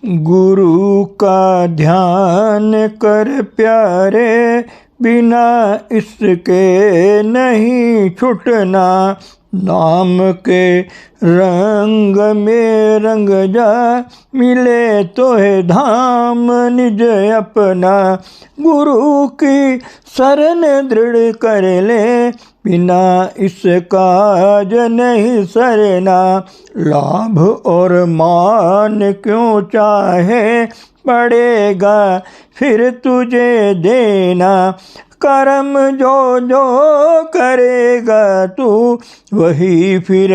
गुरु का ध्यान कर प्यारे, बिना इसके नहीं छूटना। नाम के रंग में रंग जा, मिले तो है धाम निज अपना। गुरु की शरण दृढ़ कर ले, बिना इसका नहीं सरना। लाभ और मान क्यों चाहे, पड़ेगा फिर तुझे देना। कर्म जो जो करेगा तू, वही फिर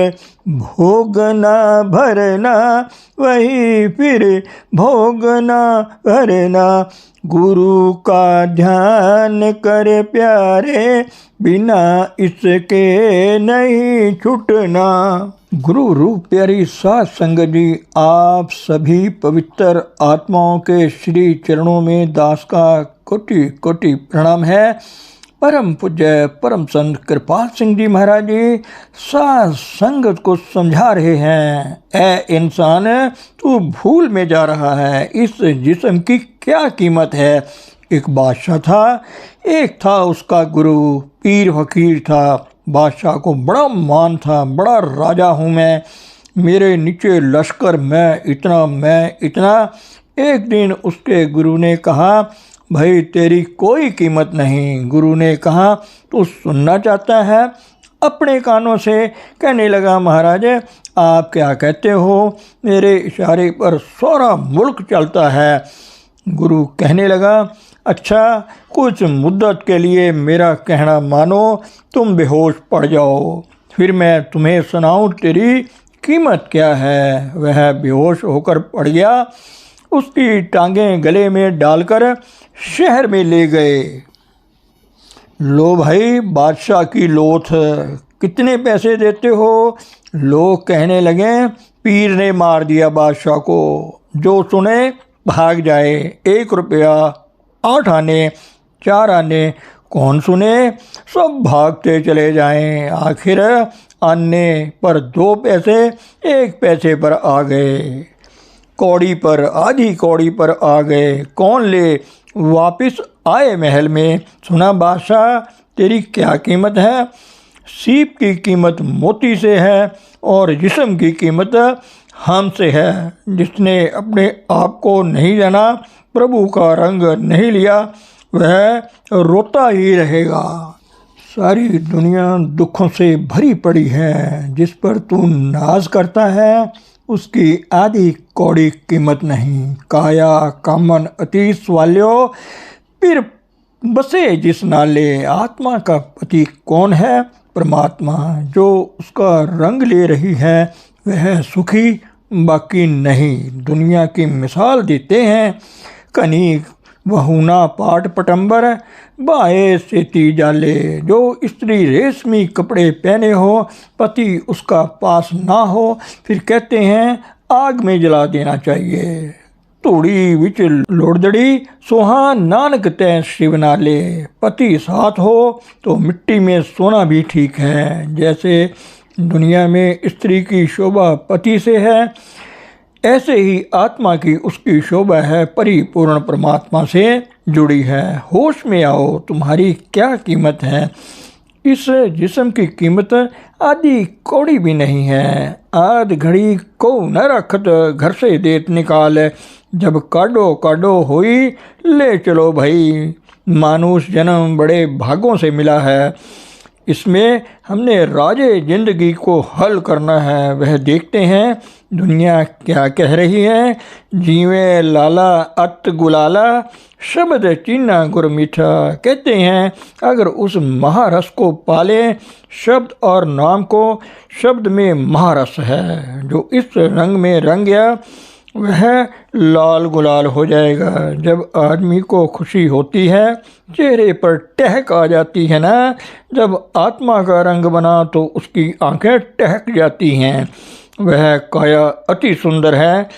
भोगना भरना, वही फिर भोगना भरना। गुरु का ध्यान कर प्यारे, बिना इसके नहीं छूटना। गुरु रूप प्यारी साध संगत जी, आप सभी पवित्र आत्माओं के श्री चरणों में दास का कोटि कोटि प्रणाम है। परम पूज्य परम संत कृपाल सिंह जी महाराज जी साध संगत को समझा रहे हैं, ऐ इंसान तू भूल में जा रहा है, इस जिस्म की क्या कीमत है। एक बादशाह था, एक था उसका गुरु, पीर फकीर था। बादशाह को बड़ा मान था, बड़ा राजा हूँ मैं, मेरे नीचे लश्कर मैं इतना। एक दिन उसके गुरु ने कहा, भाई तेरी कोई कीमत नहीं। गुरु ने कहा, तू सुनना चाहता है? अपने कानों से कहने लगा, महाराज आप क्या कहते हो, मेरे इशारे पर सारा मुल्क चलता है। गुरु कहने लगा, अच्छा कुछ मुद्दत के लिए मेरा कहना मानो, तुम बेहोश पड़ जाओ, फिर मैं तुम्हें सुनाऊं तेरी कीमत क्या है। वह बेहोश होकर पड़ गया। उसकी टांगें गले में डालकर शहर में ले गए। लो भाई बादशाह की लोथ, कितने पैसे देते हो? लोग कहने लगे, पीर ने मार दिया बादशाह को, जो सुने भाग जाए। 1 रुपया, 8 आने, 4 आने, कौन सुने? सब भागते चले जाएं। आखिर आने पर 2 पैसे 1 पैसे पर आ गए, कौड़ी पर, आधी कौड़ी पर आ गए। कौन ले? वापिस आए महल में। सुना बादशाह तेरी क्या कीमत है? सीप की कीमत मोती से है और जिस्म की कीमत हमसे है। जिसने अपने आप को नहीं जाना, प्रभु का रंग नहीं लिया, वह रोता ही रहेगा। सारी दुनिया दुखों से भरी पड़ी है, जिस पर तू नाज करता है उसकी आधी कौड़ी कीमत नहीं। काया कामन अति स्वाल्यो, फिर बसे जिस नाले। आत्मा का पति कौन है? परमात्मा। जो उसका रंग ले रही है वह सुखी, बाकी नहीं। दुनिया की मिसाल देते हैं, कनीक वहुना पाट पटंबर, बाए सेती जाले। जो स्त्री रेशमी कपड़े पहने हो, पति उसका पास ना हो, फिर कहते हैं आग में जला देना चाहिए। तूड़ी विच लोड़दड़ी, सोहा नानक तै शिव नाले। पति साथ हो तो मिट्टी में सोना भी ठीक है। जैसे दुनिया में स्त्री की शोभा पति से है, ऐसे ही आत्मा की उसकी शोभा है परिपूर्ण परमात्मा से जुड़ी है। होश में आओ, तुम्हारी क्या कीमत है? इस जिस्म की कीमत आधी कौड़ी भी नहीं है। आध घड़ी को न रखत, घर से देत निकाल। जब काडो काडो होई, ले चलो भाई। मानुष जन्म बड़े भागों से मिला है, इसमें हमने राजे जिंदगी को हल करना है। वह देखते हैं दुनिया क्या कह रही है। जीवे लाला अत गुलाला, शब्द चीना गुर मीठा। कहते हैं अगर उस महारस को पाले, शब्द और नाम को, शब्द में महारस है। जो इस रंग में रंग गया वह लाल गुलाल हो जाएगा। जब आदमी को खुशी होती है, चेहरे पर टहक आ जाती है ना। जब आत्मा का रंग बना तो उसकी आंखें टहक जाती हैं। वह काया अति सुंदर है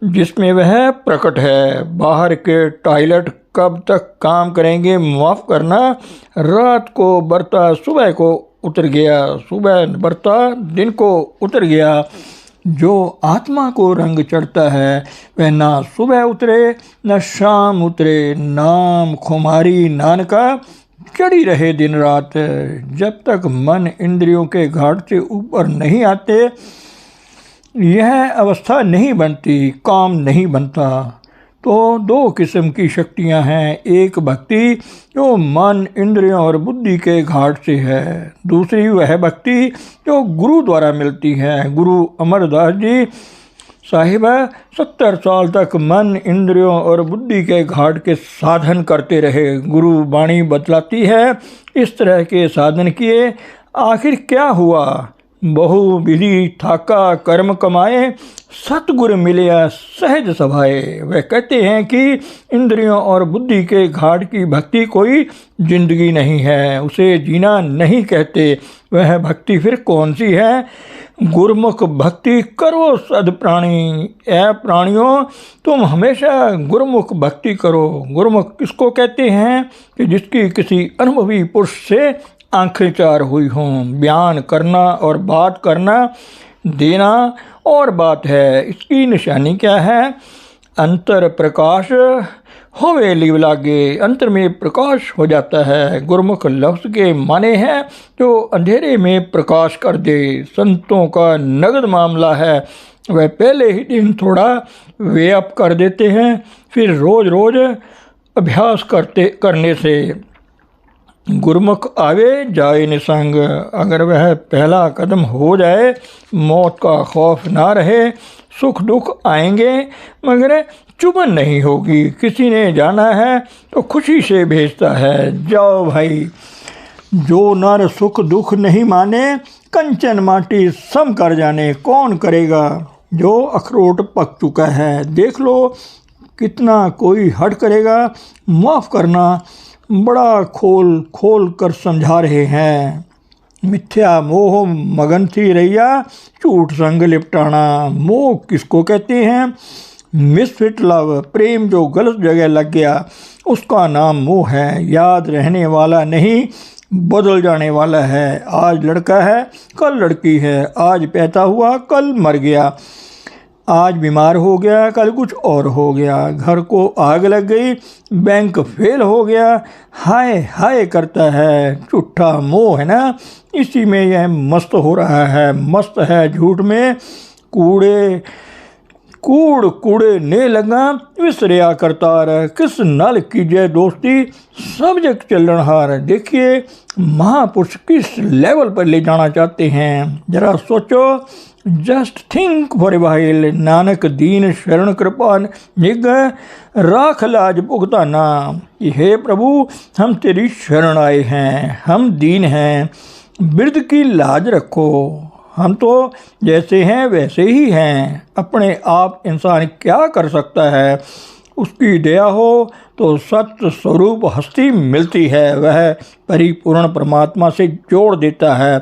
जिसमें वह प्रकट है। बाहर के टॉयलेट कब तक काम करेंगे, माफ़ करना। रात को बरता सुबह को उतर गया, सुबह बरता दिन को उतर गया। जो आत्मा को रंग चढ़ता है वह ना सुबह उतरे न शाम उतरे। नाम खुमारी नानका चढ़ी रहे दिन रात। जब तक मन इंद्रियों के घाट से ऊपर नहीं आते यह अवस्था नहीं बनती, काम नहीं बनता। तो दो किस्म की शक्तियां हैं, एक भक्ति जो मन इंद्रियों और बुद्धि के घाट से है, दूसरी वह भक्ति जो गुरु द्वारा मिलती है। गुरु अमरदास जी साहिब 70 साल तक मन इंद्रियों और बुद्धि के घाट के साधन करते रहे। गुरु वाणी बतलाती है इस तरह के साधन किए, आखिर क्या हुआ। बहु विधि थाका कर्म कमाए, सतगुर मिलिया सहज सभाए। वह कहते हैं कि इंद्रियों और बुद्धि के घाट की भक्ति कोई जिंदगी नहीं है, उसे जीना नहीं कहते। वह भक्ति फिर कौन सी है? गुरमुख भक्ति करो सद प्राणी। ऐ प्राणियों तुम हमेशा गुरमुख भक्ति करो। गुरमुख किसको कहते हैं? कि जिसकी किसी अनुभवी पुरुष से आंखें चार हुई हों। बयान करना और बात करना देना और बात है। इसकी निशानी क्या है? अंतर प्रकाश होवे लिव लागे, अंतर में प्रकाश हो जाता है। गुरमुख लफ्ज़ के माने हैं जो अंधेरे में प्रकाश कर दे। संतों का नगद मामला है, वह पहले ही दिन थोड़ा वे अप कर देते हैं, फिर रोज़ रोज़ अभ्यास करने से गुरमुख आवे जाए निसंग। अगर वह पहला कदम हो जाए, मौत का खौफ ना रहे, सुख दुख आएंगे मगर चुभन नहीं होगी। किसी ने जाना है तो खुशी से भेजता है, जाओ भाई। जो नर सुख दुख नहीं माने, कंचन माटी सम कर जाने। कौन करेगा जो अखरोट पक चुका है? देख लो कितना कोई हट करेगा। माफ़ करना बड़ा खोल खोल कर समझा रहे हैं। मिथ्या मोह मगन थी रैया, झूठ संग लिपटाना। मोह किसको कहते हैं? मिसफिट लव, प्रेम जो गलत जगह लग गया उसका नाम मोह है। याद रहने वाला नहीं, बदल जाने वाला है। आज लड़का है कल लड़की है, आज पैदा हुआ कल मर गया, आज बीमार हो गया कल कुछ और हो गया, घर को आग लग गई, बैंक फेल हो गया, हाय हाय करता है। झूठा मोह है ना, इसी में यह मस्त हो रहा है। मस्त है झूठ में, कूड़े ने लगा विसरिया करतार। किस नल कीजिए दोस्ती, सब जग चलन हार। देखिए महापुरुष किस लेवल पर ले जाना चाहते हैं, जरा सोचो। Just think for a while. Nanak दीन शरण कृपा निग, राख लाज भुगताना। हे प्रभु हम तेरी शरण आए हैं, हम दीन हैं, बिरद की लाज रखो। हम तो जैसे हैं वैसे ही हैं। अपने आप इंसान क्या कर सकता है? उसकी दया हो तो सत्य स्वरूप हस्ती मिलती है, वह परिपूर्ण परमात्मा से जोड़ देता है।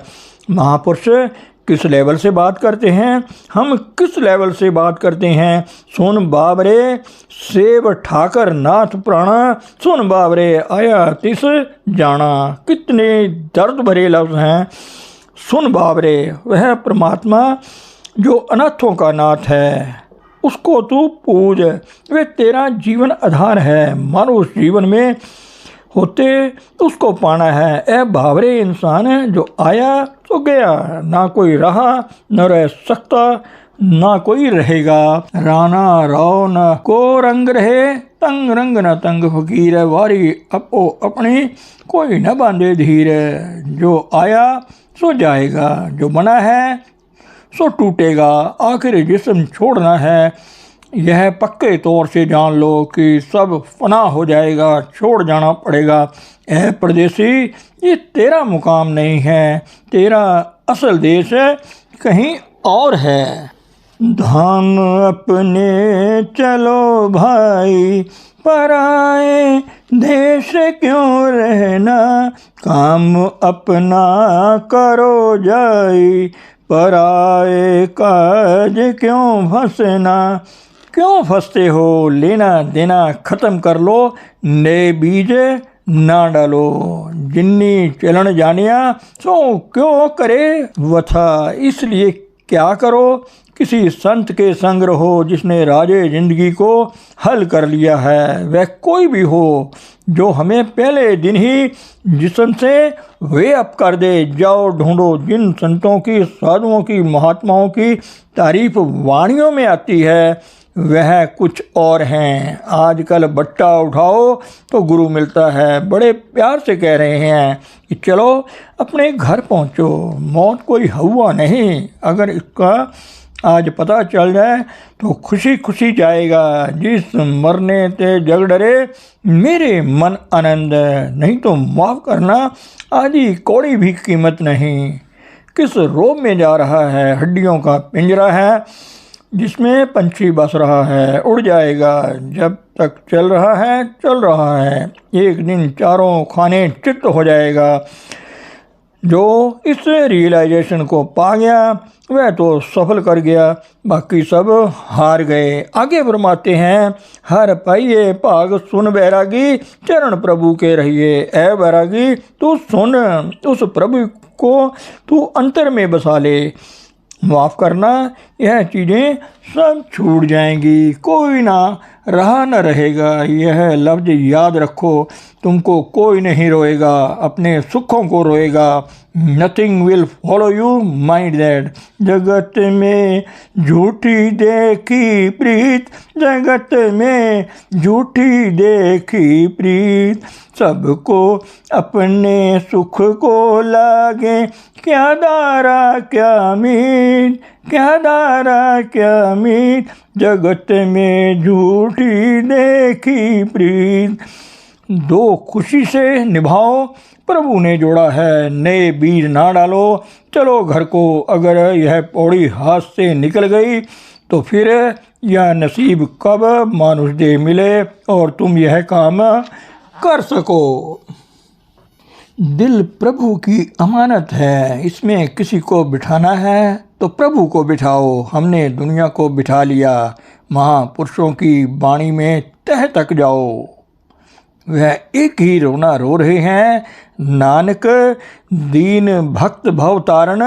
महापुरुष किस लेवल से बात करते हैं, हम किस लेवल से बात करते हैं? सुन बाबरे सेब ठाकर नाथ प्राणा, सुन बाबरे आया तिस जाना। कितने दर्द भरे लफ्ज़ हैं। सुन बाबरे, वह परमात्मा जो अनाथों का नाथ है, उसको तू पूज, वह तेरा जीवन आधार है। मानो उस जीवन में होते तो उसको पाना है। ए भावरे इंसान है, जो आया तो गया, ना कोई रहा न रह सकता ना कोई रहेगा। राना राव न को रंग रहे, तंग रंग न तंग फकीर। वारी अपो अपनी कोई न बांधे धीर। जो आया सो जाएगा, जो बना है सो टूटेगा। आखिर जिस्म छोड़ना है, यह पक्के तौर से जान लो कि सब फना हो जाएगा, छोड़ जाना पड़ेगा। ऐ परदेसी, ये तेरा मुकाम नहीं है, तेरा असल देश कहीं और है। धाम अपने चलो भाई, पराए देश क्यों रहना। काम अपना करो जाई, पराए काज क्यों फंसना। क्यों फंसते हो? लेना देना ख़त्म कर लो, नए बीज ना डालो। जिन्नी चलन जानिया सो क्यों करे वथा। इसलिए क्या करो? किसी संत के संग रहो जिसने राजे जिंदगी को हल कर लिया है। वह कोई भी हो जो हमें पहले दिन ही जिस्म से वे अप कर दे। जाओ ढूंढो जिन संतों की, साधुओं की, महात्माओं की तारीफ वाणियों में आती है, वह कुछ और हैं। आजकल बट्टा उठाओ तो गुरु मिलता है। बड़े प्यार से कह रहे हैं कि चलो अपने घर पहुंचो, मौत कोई हुआ नहीं। अगर इसका आज पता चल जाए तो खुशी खुशी जाएगा। जिस मरने ते जग डरे मेरे मन आनंद, नहीं तो माफ़ करना आदि कौड़ी भी कीमत नहीं। किस रोब में जा रहा है? हड्डियों का पिंजरा है जिसमें पंछी बस रहा है। उड़ जाएगा, जब तक चल रहा है चल रहा है। एक दिन चारों खाने चित्त हो जाएगा। जो इस रियलाइजेशन को पा गया वह तो सफल कर गया, बाकी सब हार गए। आगे फरमाते हैं, हर पाइये भाग सुन बैरागी, चरण प्रभु के रहिए। ऐ बैरागी तू सुन, उस प्रभु को तू अंतर में बसा ले। माफ़ करना, यह चीज़ें सब छूट जाएंगी, कोई ना रहा न रहेगा। यह लफ्ज़ याद रखो, तुमको कोई नहीं रोएगा, अपने सुखों को रोएगा। Nothing will follow you, mind that. जगत में झूठी देखी प्रीत, जगत में झूठी देखी प्रीत, सबको अपने सुख को लागे। क्या दारा क्या मीत, क्या दारा क्या मीत, जगत में झूठी देखी प्रीत। दो खुशी से निभाओ, प्रभु ने जोड़ा है, नए बीज ना डालो। चलो घर को। अगर यह पौड़ी हाथ से निकल गई तो फिर यह नसीब कब मानुष दे मिले और तुम यह काम कर सको। दिल प्रभु की अमानत है, इसमें किसी को बिठाना है तो प्रभु को बिठाओ। हमने दुनिया को बिठा लिया, महापुरुषों की वाणी में तह तक जाओ। वह एक ही रोना रो रहे हैं, नानक दीन भक्त भव तारण,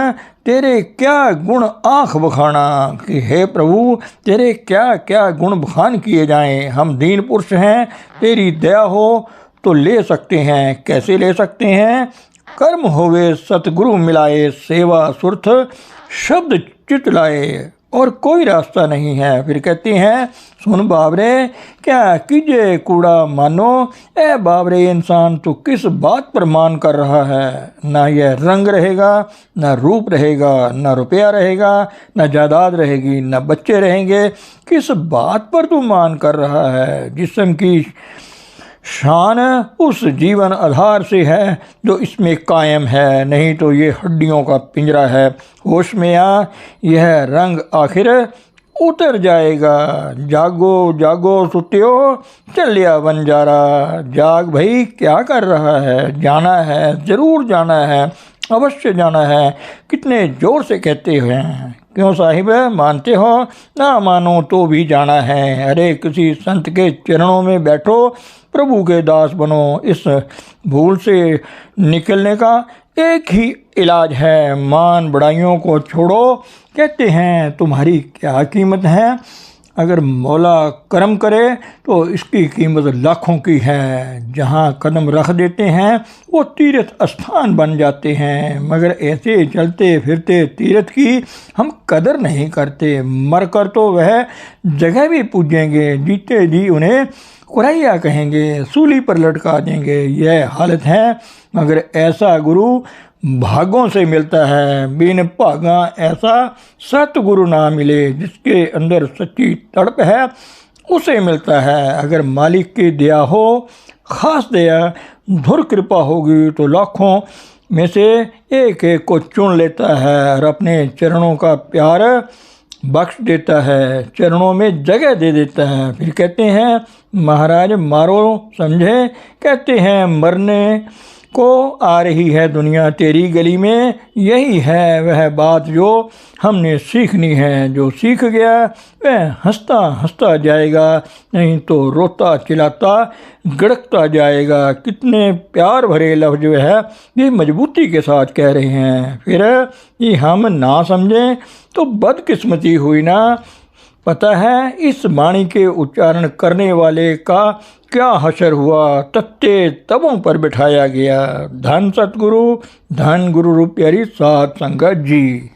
तेरे क्या गुण आँख बखाना। कि हे प्रभु तेरे क्या क्या गुण बखान किए जाएं। हम दीन पुरुष हैं, तेरी दया हो तो ले सकते हैं। कैसे ले सकते हैं? कर्म होवे सतगुरु मिलाए, सेवा सुरथ शब्द चित लाए, और कोई रास्ता नहीं है। फिर कहते हैं, सुन बाबरे क्या कीजिए कूड़ा मानो। ए बाबरे इंसान तू किस बात पर मान कर रहा है? ना यह रंग रहेगा, ना रूप रहेगा, ना रुपया रहेगा, ना जायदाद रहेगी, ना बच्चे रहेंगे। किस बात पर तू मान कर रहा है? जिस्म की शान उस जीवन आधार से है जो इसमें कायम है, नहीं तो ये हड्डियों का पिंजरा है। होश में आ, यह रंग आखिर उतर जाएगा। जागो जागो सुत्यो, चलिया बंजारा। जाग भाई, क्या कर रहा है? जाना है, ज़रूर जाना है, अवश्य जाना है। कितने जोर से कहते हैं, क्यों साहिब मानते हो? ना मानो तो भी जाना है। अरे किसी संत के चरणों में बैठो, प्रभु के दास बनो। इस भूल से निकलने का एक ही इलाज है, मान बढ़ाइयों को छोड़ो। कहते हैं तुम्हारी क्या कीमत है? अगर मौला करम करे तो इसकी कीमत लाखों की है। जहाँ कदम रख देते हैं वो तीर्थ स्थान बन जाते हैं, मगर ऐसे चलते फिरते तीर्थ की हम कदर नहीं करते। मरकर तो वह जगह भी पूजेंगे, जीते जी उन्हें कुरैया कहेंगे, सूली पर लटका देंगे। यह हालत है, मगर ऐसा गुरु भागों से मिलता है। बिन भागा ऐसा सतगुरु ना मिले। जिसके अंदर सच्ची तड़प है उसे मिलता है। अगर मालिक की दया हो, खास दया, धुर कृपा होगी तो लाखों में से एक एक को चुन लेता है और अपने चरणों का प्यार बख्श देता है, चरणों में जगह दे देता है। फिर कहते हैं, महाराज मारो समझे। कहते हैं, मरने को आ रही है दुनिया तेरी गली में, यही है वह बात जो हमने सीखनी है। जो सीख गया वह हंसता हंसता जाएगा, नहीं तो रोता चिल्लाता गड़कता जाएगा। कितने प्यार भरे लफ्ज जो है ये मजबूती के साथ कह रहे हैं। फिर ये हम ना समझें तो बदकिस्मती हुई ना। पता है इस वाणी के उच्चारण करने वाले का क्या हशर हुआ, तत्ते तबों पर बिठाया गया। धन सतगुरु, धन गुरु रूप प्यारी साध संगत जी।